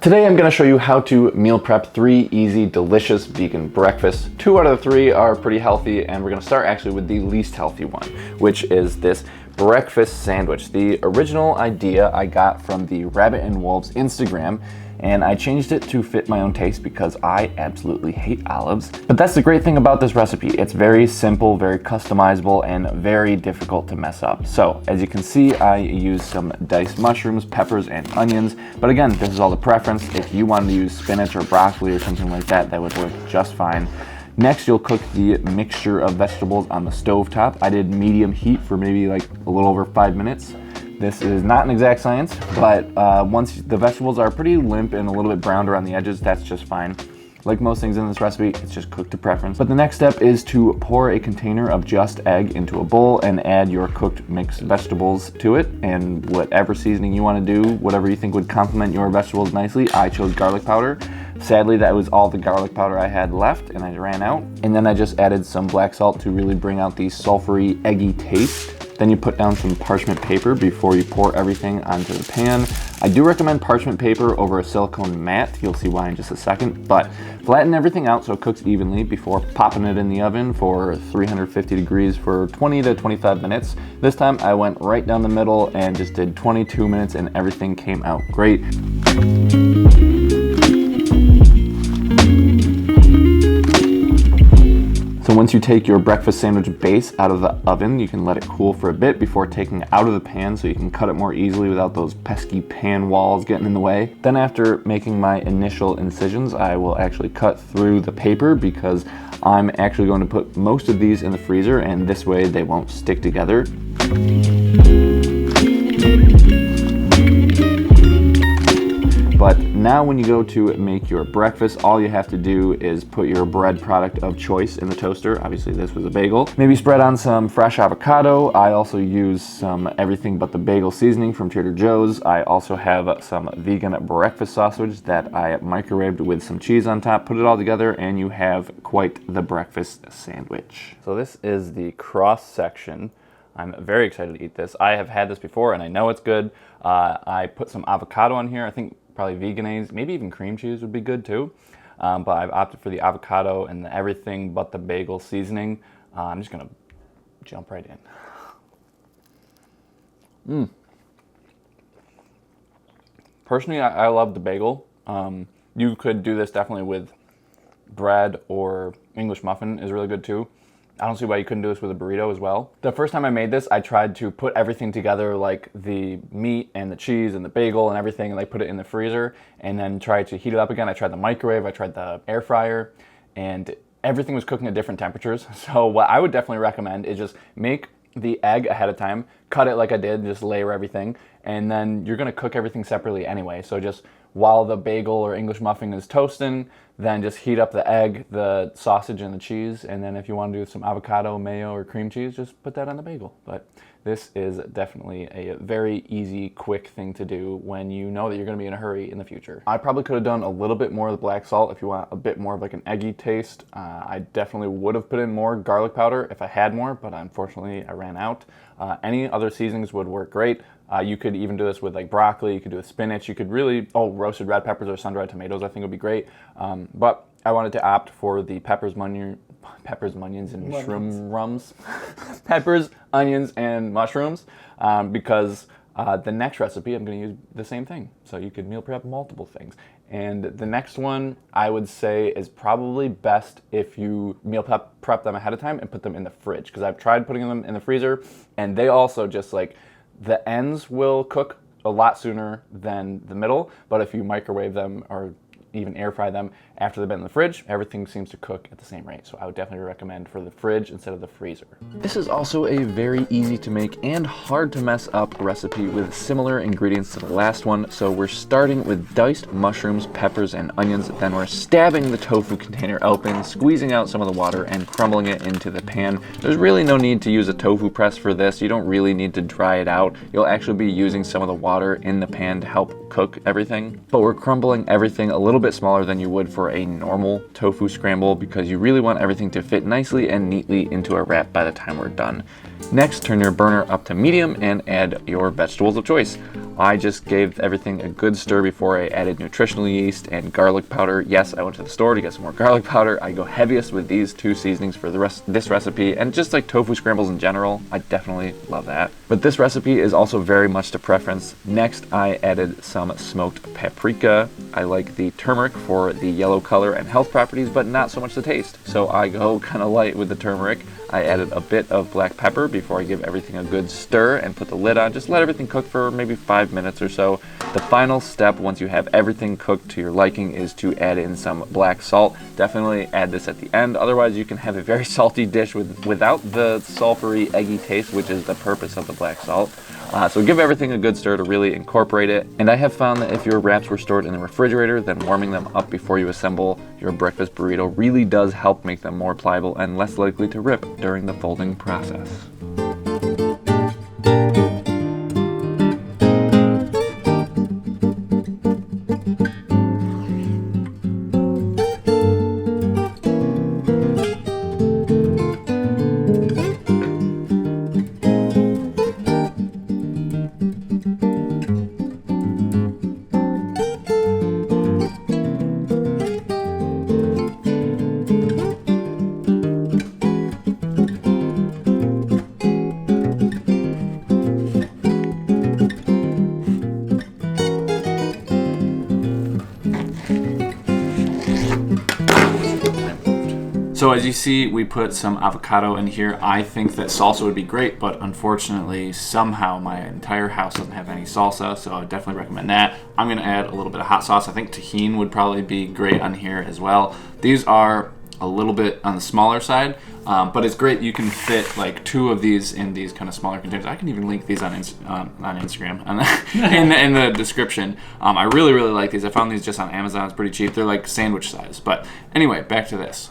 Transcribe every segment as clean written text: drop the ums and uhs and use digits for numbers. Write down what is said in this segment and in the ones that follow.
Today I'm going to show you how to meal prep 3 easy, delicious vegan breakfasts. 2 out of the 3 are pretty healthy, and we're going to start actually with the least healthy one, which is this breakfast sandwich. The original idea I got from the Rabbit and Wolves Instagram, and I changed it to fit my own taste because I absolutely hate olives. But that's the great thing about this recipe. It's very simple, very customizable, and very difficult to mess up. So as you can see, I use some diced mushrooms, peppers, and onions. But again, this is all the preference. If you wanted to use spinach or broccoli or something like that, that would work just fine. Next, you'll cook the mixture of vegetables on the stovetop. I did medium heat for maybe like a little over 5 minutes. This is not an exact science, but once the vegetables are pretty limp and a little bit browned around the edges, that's just fine. Like most things in this recipe, it's just cooked to preference. But the next step is to pour a container of just egg into a bowl and add your cooked mixed vegetables to it, and whatever seasoning you want to do, whatever you think would complement your vegetables nicely. I chose garlic powder. Sadly, that was all the garlic powder I had left, and I ran out. And then I just added some black salt to really bring out the sulfury, eggy taste. Then you put down some parchment paper before you pour everything onto the pan. I do recommend parchment paper over a silicone mat. You'll see why in just a second. But flatten everything out so it cooks evenly before popping it in the oven for 350 degrees for 20 to 25 minutes. This time I went right down the middle and just did 22 minutes and everything came out great. So once you take your breakfast sandwich base out of the oven, you can let it cool for a bit before taking it out of the pan so you can cut it more easily without those pesky pan walls getting in the way. Then after making my initial incisions, I will actually cut through the paper because I'm actually going to put most of these in the freezer, and this way they won't stick together. But now when you go to make your breakfast, all you have to do is put your bread product of choice in the toaster. Obviously this was a bagel. Maybe spread on some fresh avocado. I also use some everything but the bagel seasoning from Trader Joe's. I also have some vegan breakfast sausage that I microwaved with some cheese on top. Put it all together and you have quite the breakfast sandwich. So this is the cross section. I'm very excited to eat this. I have had this before and I know it's good. I put some avocado on here. I think probably veganese, maybe even cream cheese would be good too. But I've opted for the avocado and the everything but the bagel seasoning. I'm just gonna jump right in. Personally, I love the bagel. You could do this definitely with bread, or English muffin is really good too. I don't see why you couldn't do this with a burrito as well. The first time I made this, I tried to put everything together, like the meat and the cheese and the bagel and everything, and like put it in the freezer and then tried to heat it up again. I tried the microwave, I tried the air fryer, and everything was cooking at different temperatures. So what I would definitely recommend is just make the egg ahead of time, cut it like I did, just layer everything, and then you're gonna cook everything separately anyway. So just while the bagel or English muffin is toasting, then just heat up the egg, the sausage, and the cheese. And then if you want to do some avocado, mayo, or cream cheese, just put that on the bagel. But this is definitely a very easy, quick thing to do when you know that you're going to be in a hurry in the future. I probably could have done a little bit more of the black salt if you want a bit more of like an eggy taste. I definitely would have put in more garlic powder if I had more, but unfortunately I ran out. Any other seasonings would work great. You could even do this with like broccoli, you could do with spinach, you could really, roasted red peppers or sun-dried tomatoes I think would be great. But I wanted to opt for the peppers, onions, and mushrooms. Peppers, onions, and mushrooms because the next recipe I'm going to use the same thing. So you could meal prep multiple things. And the next one I would say is probably best if you meal prep them ahead of time and put them in the fridge, because I've tried putting them in the freezer and they also just like, the ends will cook a lot sooner than the middle, but if you microwave them or even air fry them after they've been in the fridge, everything seems to cook at the same rate. So I would definitely recommend for the fridge instead of the freezer. This is also a very easy to make and hard to mess up recipe with similar ingredients to the last one. So we're starting with diced mushrooms, peppers, and onions. Then we're stabbing the tofu container open, squeezing out some of the water, and crumbling it into the pan. There's really no need to use a tofu press for this. You don't really need to dry it out. You'll actually be using some of the water in the pan to help cook everything. But we're crumbling everything a little bit smaller than you would for a normal tofu scramble because you really want everything to fit nicely and neatly into a wrap by the time we're done. Next, turn your burner up to medium and add your vegetables of choice. I just gave everything a good stir before I added nutritional yeast and garlic powder. Yes, I went to the store to get some more garlic powder. I go heaviest with these two seasonings for this recipe, and just like tofu scrambles in general, I definitely love that. But this recipe is also very much to preference. Next, I added some smoked paprika. I like the turmeric for the yellow color and health properties, but not so much the taste. So I go kind of light with the turmeric. I added a bit of black pepper before I give everything a good stir and put the lid on. Just let everything cook for maybe 5 minutes or so. The final step, once you have everything cooked to your liking, is to add in some black salt. Definitely add this at the end, otherwise you can have a very salty dish without the sulfury, eggy taste, which is the purpose of the black salt. So give everything a good stir to really incorporate it. And I have found that if your wraps were stored in the refrigerator, then warming them up before you assemble your breakfast burrito really does help make them more pliable and less likely to rip during the folding process. So as you see, we put some avocado in here. I think that salsa would be great, but unfortunately, somehow my entire house doesn't have any salsa, so I would definitely recommend that. I'm gonna add a little bit of hot sauce. I think tahini would probably be great on here as well. These are a little bit on the smaller side, but it's great. You can fit like 2 of these in these kind of smaller containers. I can even link these on Instagram in the description. I really like these. I found these just on Amazon. It's pretty cheap. They're like sandwich size. But anyway, back to this.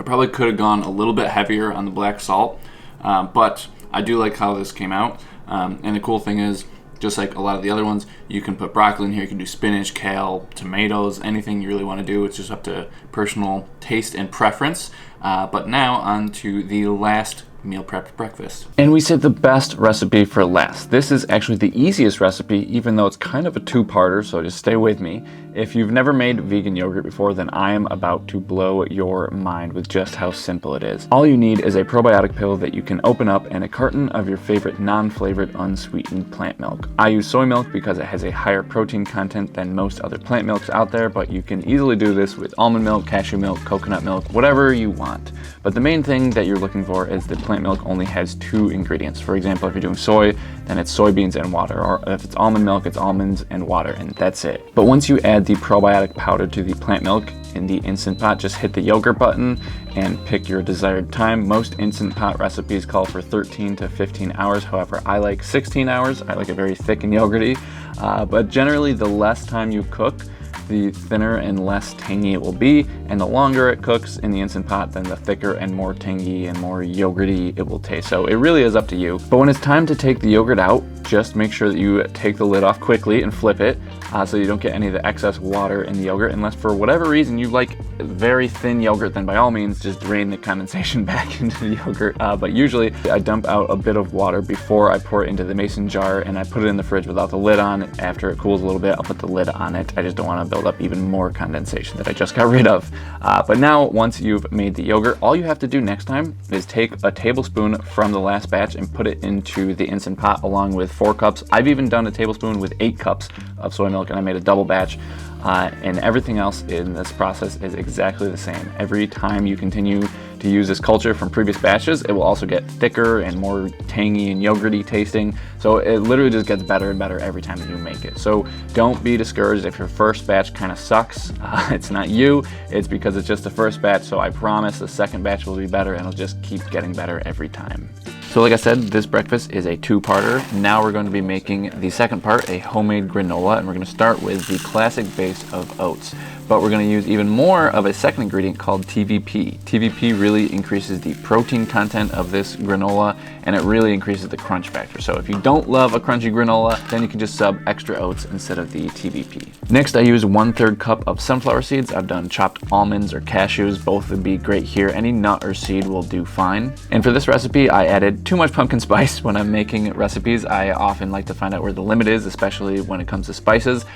I probably could have gone a little bit heavier on the black salt, but I do like how this came out. And the cool thing is, just like a lot of the other ones, you can put broccoli in here, you can do spinach, kale, tomatoes, anything you really want to do. It's just up to personal taste and preference. But now on to the last meal prep breakfast. And we saved the best recipe for last. This is actually the easiest recipe, even though it's kind of a two-parter, so just stay with me. If you've never made vegan yogurt before, then I am about to blow your mind with just how simple it is. All you need is a probiotic pill that you can open up and a carton of your favorite non-flavored unsweetened plant milk. I use soy milk because it has a higher protein content than most other plant milks out there, but you can easily do this with almond milk, cashew milk, coconut milk, whatever you want. But the main thing that you're looking for is that plant milk only has 2 ingredients. For example, if you're doing soy, then it's soybeans and water, or if it's almond milk, it's almonds and water, and that's it. But once you add the probiotic powder to the plant milk in the Instant Pot, just hit the yogurt button and pick your desired time. Most Instant Pot recipes call for 13 to 15 hours. However, I like 16 hours. I like it very thick and yogurty. But generally, the less time you cook, the thinner and less tangy it will be, and the longer it cooks in the Instant Pot, then the thicker and more tangy and more yogurty it will taste. So it really is up to you. But when it's time to take the yogurt out, just make sure that you take the lid off quickly and flip it so you don't get any of the excess water in the yogurt. Unless for whatever reason you like very thin yogurt, then by all means just drain the condensation back into the yogurt. But usually I dump out a bit of water before I pour it into the mason jar, and I put it in the fridge without the lid on. After it cools a little bit, I'll put the lid on it. I just don't want to build up even more condensation that I just got rid of. But now, once you've made the yogurt, all you have to do next time is take a tablespoon from the last batch and put it into the Instant Pot along with 4 cups. I've even done a tablespoon with 8 cups of soy milk, and I made a double batch. And everything else in this process is exactly the same. Every time you continue to use this culture from previous batches, it will also get thicker and more tangy and yogurty tasting. So it literally just gets better and better every time that you make it. So don't be discouraged if your first batch kind of sucks. It's not you, it's because it's just the first batch. So I promise the second batch will be better, and it'll just keep getting better every time. So like I said, this breakfast is a 2-parter. Now we're going to be making the second part, a homemade granola, and we're going to start with the classic base of oats. But we're going to use even more of a second ingredient called TVP. TVP really increases the protein content of this granola, and it really increases the crunch factor. So if you don't love a crunchy granola, then you can just sub extra oats instead of the TBP. Next, I use 1/3 cup of sunflower seeds. I've done chopped almonds or cashews. Both would be great here. Any nut or seed will do fine. And for this recipe, I added too much pumpkin spice. When I'm making recipes, I often like to find out where the limit is, especially when it comes to spices.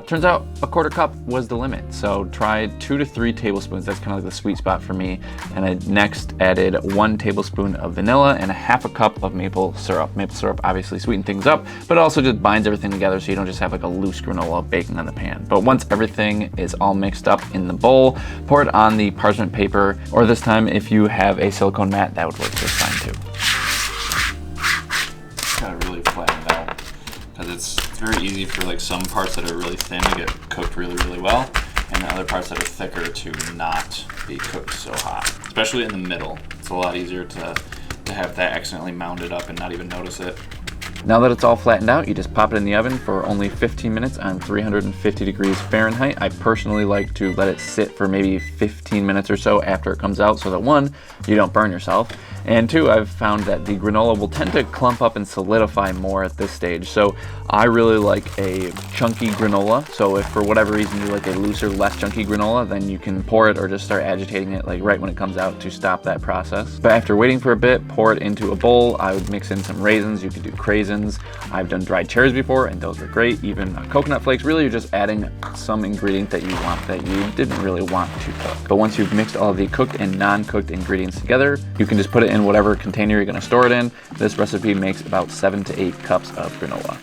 Turns out 1/4 cup was the limit. So try 2 to 3 tablespoons. That's kind of like the sweet spot for me. And I next added 1 tablespoon of vanilla and 1/2 cup of maple syrup. Maple syrup obviously sweetens things up, but it also just binds everything together so you don't just have like a loose granola baking on the pan. But once everything is all mixed up in the bowl, pour it on the parchment paper, or this time if you have a silicone mat, that would work just fine too. Gotta really flatten it out, because it's very easy for like some parts that are really thin to get cooked really, really well, and the other parts that are thicker to not be cooked so hot, especially in the middle. It's a lot easier to have that accidentally mounded up and not even notice it. Now that it's all flattened out, you just pop it in the oven for only 15 minutes on 350 degrees Fahrenheit. I personally like to let it sit for maybe 15 minutes or so after it comes out so that 1, you don't burn yourself, and 2, I've found that the granola will tend to clump up and solidify more at this stage. So I really like a chunky granola. So if for whatever reason you like a looser, less chunky granola, then you can pour it or just start agitating it like right when it comes out to stop that process. But after waiting for a bit, pour it into a bowl. I would mix in some raisins. You could do craisins. I've done dried cherries before and those were great. Even coconut flakes. Really, you're just adding some ingredient that you want that you didn't really want to cook. But once you've mixed all of the cooked and non-cooked ingredients together, you can just put it in whatever container you're going to store it in. This recipe makes about 7 to 8 cups of granola.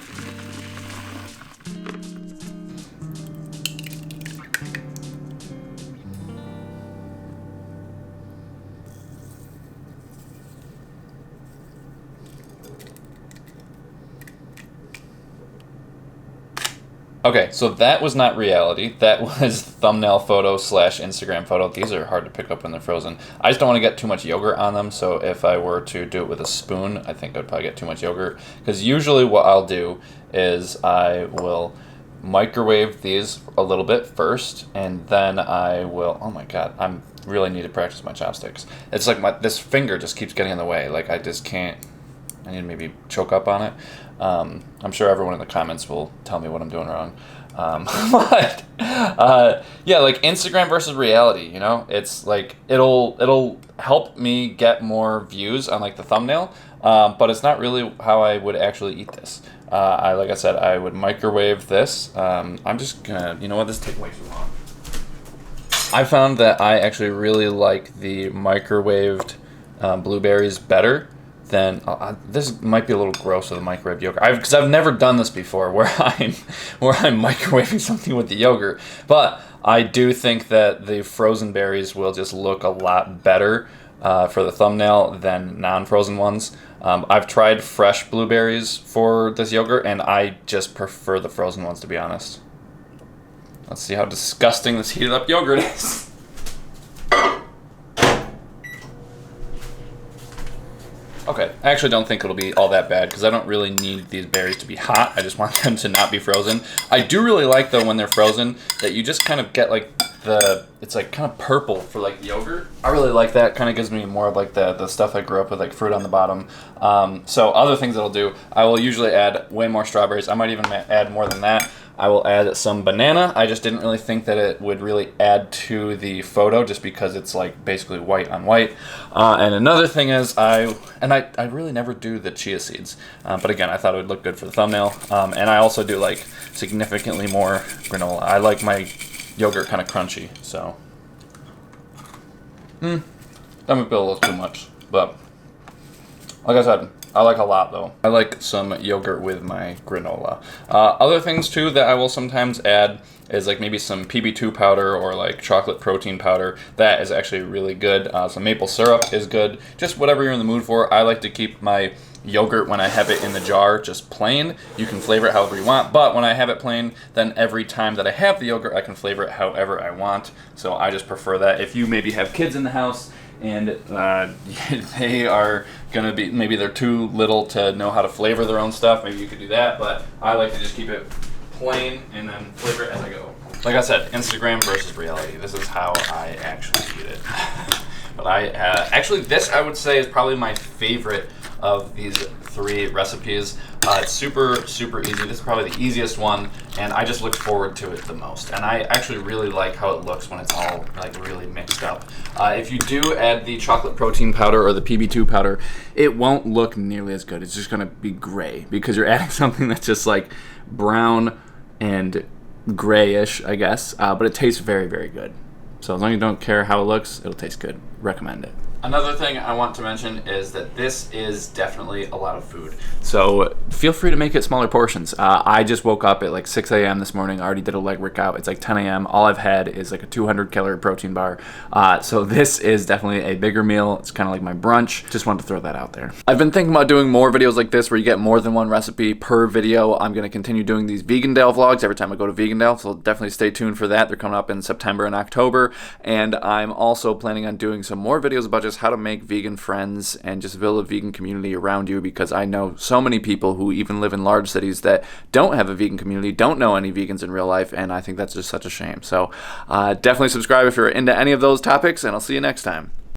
Okay, so that was not reality. That was thumbnail photo / Instagram photo. These are hard to pick up when they're frozen. I just don't want to get too much yogurt on them, so if I were to do it with a spoon, I think I'd probably get too much yogurt. Because usually what I'll do is I will microwave these a little bit first, and then I will, oh my god, I really need to practice my chopsticks. It's like this finger just keeps getting in the way. Like I just can't, I need to maybe choke up on it. I'm sure everyone in the comments will tell me what I'm doing wrong. But yeah, like Instagram versus reality, you know, it's like it'll help me get more views on like the thumbnail, but it's not really how I would actually eat this. Like I said, I would microwave this. I'm just gonna, you know what, this take way too long. I found that I actually really like the microwaved blueberries better. Then this might be a little gross with the microwave yogurt, because I've never done this before, where I'm microwaving something with the yogurt. But I do think that the frozen berries will just look a lot better for the thumbnail than non-frozen ones. I've tried fresh blueberries for this yogurt, and I just prefer the frozen ones, to be honest. Let's see how disgusting this heated up yogurt is. Okay, I actually don't think it'll be all that bad because I don't really need these berries to be hot. I just want them to not be frozen. I do really like, though, when they're frozen, that you just kind of get like it's like kind of purple for like yogurt. I really like that. Kind of gives me more of like the stuff I grew up with, like fruit on the bottom. So other things that I'll do, I will usually add way more strawberries. I might even add more than that. I will add some banana. I just didn't really think that it would really add to the photo just because it's like basically white on white. And another thing is I really never do the chia seeds. But again, I thought it would look good for the thumbnail. And I also do like significantly more granola. I like my yogurt kind of crunchy, so. That might be a little too much, but like I said, I like a lot though. I like some yogurt with my granola. Other things too that I will sometimes add is like maybe some PB2 powder or like chocolate protein powder. That is actually really good. Some maple syrup is good. Just whatever you're in the mood for. I like to keep my yogurt when I have it in the jar just plain. You can flavor it however you want, but when I have it plain, then every time that I have the yogurt, I can flavor it however I want. So I just prefer that. If you maybe have kids in the house and they are gonna be, maybe they're too little to know how to flavor their own stuff, maybe you could do that, but I like to just keep it plain and then flavor it as I go. Like I said, Instagram versus reality. This is how I actually eat it. But actually this I would say is probably my favorite of these 3 recipes. It's super easy. This is probably the easiest one, and I just look forward to it the most. And I actually really like how it looks when it's all like really mixed up. If you do add the chocolate protein powder or the PB2 powder, it won't look nearly as good. It's just gonna be gray because you're adding something that's just like brown and grayish, I guess, but it tastes very good. So as long as you don't care how it looks, it'll taste good. Recommend it. Another thing I want to mention is that this is definitely a lot of food. So feel free to make it smaller portions. I just woke up at like 6 a.m. this morning. I already did a leg workout. It's like 10 a.m. All I've had is like a 200 calorie protein bar. So this is definitely a bigger meal. It's kind of like my brunch. Just wanted to throw that out there. I've been thinking about doing more videos like this where you get more than one recipe per video. I'm going to continue doing these Vegandale vlogs every time I go to Vegandale. So definitely stay tuned for that. They're coming up in September and October. And I'm also planning on doing some more videos about just how to make vegan friends and just build a vegan community around you, because I know so many people who even live in large cities that don't have a vegan community, don't know any vegans in real life, and I think that's just such a shame. So definitely subscribe if you're into any of those topics, and I'll see you next time.